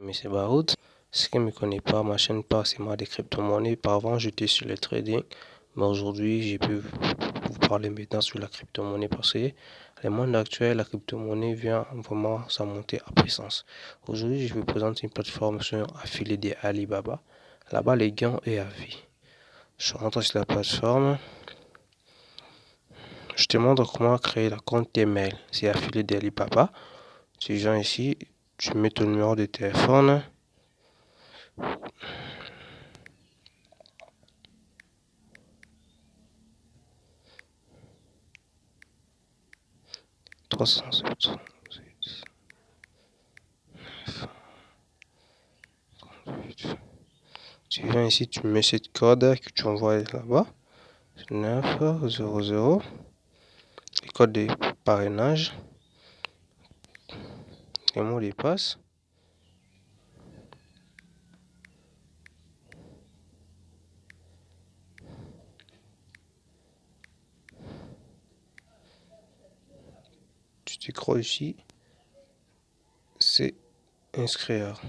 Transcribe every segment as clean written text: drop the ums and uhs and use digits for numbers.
Mais c'est Baroud. Ce qui ne me connaît pas, ma chaîne parle seulement des crypto-monnaies. Avant, j'étais sur le trading. Mais aujourd'hui, j'ai pu vous parler maintenant sur la crypto-monnaie parce que le monde actuel, la crypto-monnaie vient vraiment sa montée en puissance. Aujourd'hui, je vous présente une plateforme sur affiliée de Alibaba. Là-bas, les gains est à vie. Je rentre sur la plateforme. Je te montre comment créer la compte email. C'est affilié d'Alibaba. Tu viens ici, tu mets ton numéro de téléphone. Tu viens ici, tu mets cette code que tu envoies là-bas. 900. Le code de parrainage. Le mot de passe. Tu t'écris ici. C'est inscrire.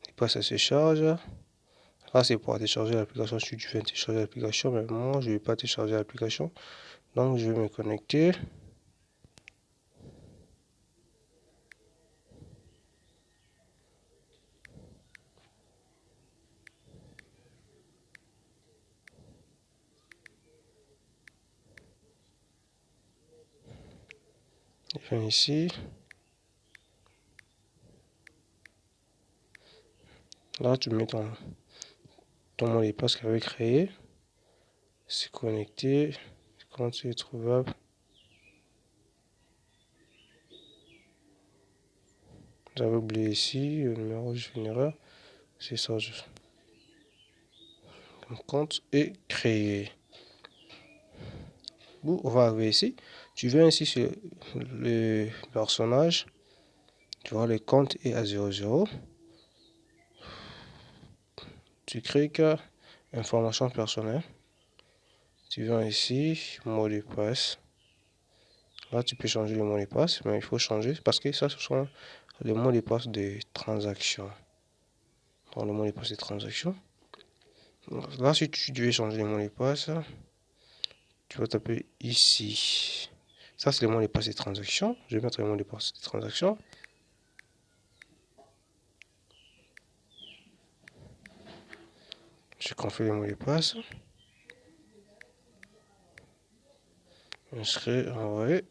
Le passe se charge. Là, c'est pour télécharger l'application. Si tu veux télécharger l'application, mais moi, je ne vais pas télécharger l'application. Donc, je vais me connecter. Je viens ici. Là, tu mets ton mot de passe qu'il avait créé. C'est connecté. Compte est trouvable. J'avais oublié ici le numéro, je fais une erreur. C'est ça. Mon compte est créé. Bon, on va arriver ici. Tu viens ici sur le personnage. Tu vois, le compte est à 00. Tu cliques information personnelle. Tu viens ici, mot de passe. Là, tu peux changer le mot de passe, mais il faut changer parce que ça, ce sont les mots de passe de transaction. Donc, le mot de passe de transaction. Là, si tu veux changer le mot de passe, tu vas taper ici. Ça, c'est le mot de passe de transaction. Je vais mettre le mot de passe de transaction. Je confie le mot de passe. Inscrire, envoyer.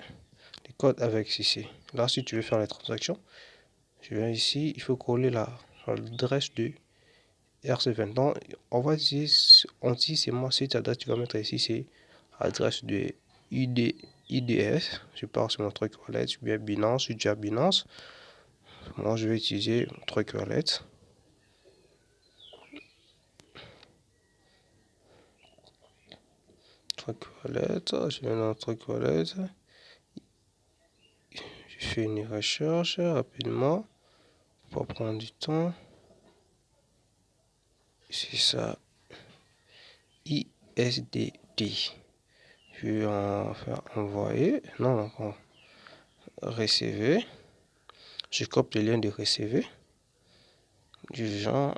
Les codes avec ici. Là, si tu veux faire les transactions, je viens ici. Il faut coller l'adresse de RC20. Donc, on dit c'est moi, cette adresse, tu vas mettre ici, c'est adresse de IDS. Je pars sur mon truc wallet, ou bien Binance, si tu as Binance. Moi, je vais utiliser mon truc wallet. Je viens dans le truc wallet. Je fais une recherche rapidement pour prendre du temps. C'est ça. ISDT. Je vais en faire envoyer. Non, recevoir. Je copie le lien de recevoir. Du genre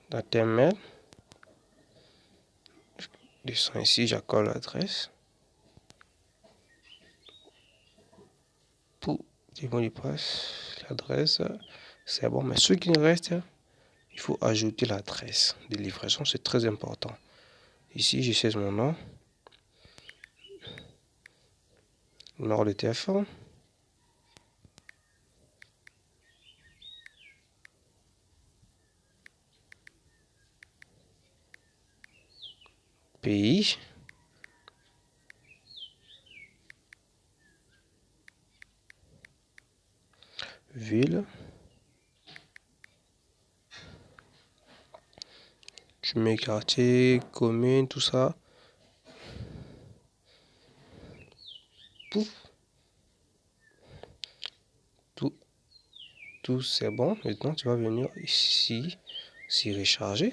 dans tes mails. Je descends ici, j'accorde l'adresse. Pour les mots de passe, l'adresse, c'est bon. Mais ce qui reste, il faut ajouter l'adresse de livraison. C'est très important. Ici, je sais mon nom. Numéro de téléphone. Pays. Ville. Tu mets quartier, commune, tout ça. Pouf. Tout c'est bon. Maintenant, tu vas venir ici, s'y recharger.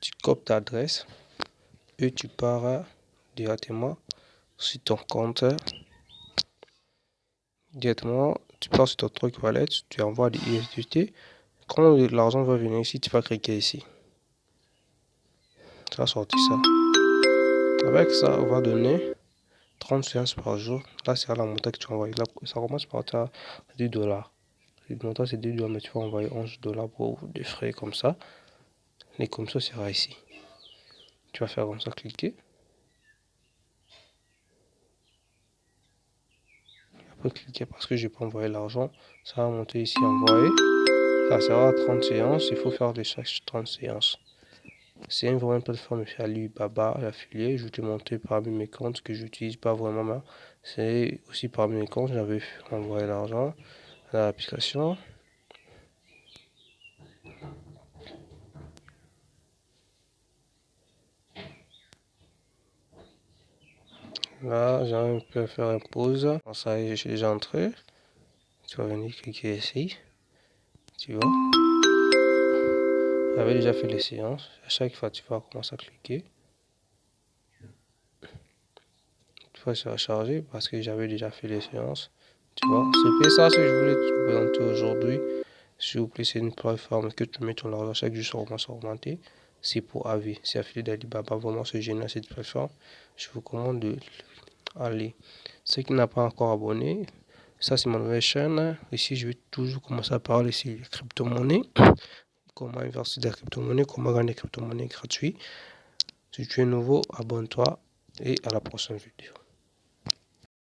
Tu copies ta adresse et tu pars directement sur ton compte. Directement, tu pars sur ton truc wallet, tu envoies des USDT. Quand l'argent va venir ici, tu vas cliquer ici. Tu vas sortir ça. Avec ça, on va donner 30 séances par jour. Là, c'est à la montagne que tu envoies. Là, ça commence par à 10 dollars. Le montant, c'est 2 dollars, mais tu vas envoyer 11 dollars pour des frais comme ça. Et comme ça sera ici. Tu vas faire comme ça, cliquer. Après, cliquer parce que je n'ai pas envoyé l'argent. Ça va monter ici, envoyer. Ça sera à 30 séances. Il faut faire des chaque 30 séances. C'est une vraie plateforme Alibaba, l'affilié. Je vais te montrer parmi mes comptes que j'utilise pas vraiment. C'est aussi parmi mes comptes. J'avais envoyé l'argent à l'application. Là, j'ai un peu faire une pause. Ça y est, je suis déjà entré. Tu vas venir cliquer ici. Tu vois. J'avais déjà fait les séances. À chaque fois, tu vas commencer à cliquer. Une fois, ça va charger parce que j'avais déjà fait les séances. Tu vois. C'est ça ce que je voulais te présenter aujourd'hui. S'il vous plaît, c'est une plateforme que tu mets ton argent chaque jour, ça commence à augmenter. C'est pour avis. C'est affilié d'Alibaba. Vraiment, c'est génial cette plateforme. Je vous recommande de aller. Ceux qui n'ont pas encore abonné, ça c'est ma nouvelle chaîne. Ici, je vais toujours commencer à parler sur les crypto-monnaies. Comment investir dans les crypto-monnaies, comment gagner des crypto-monnaies gratuites. Si tu es nouveau, abonne-toi et à la prochaine vidéo.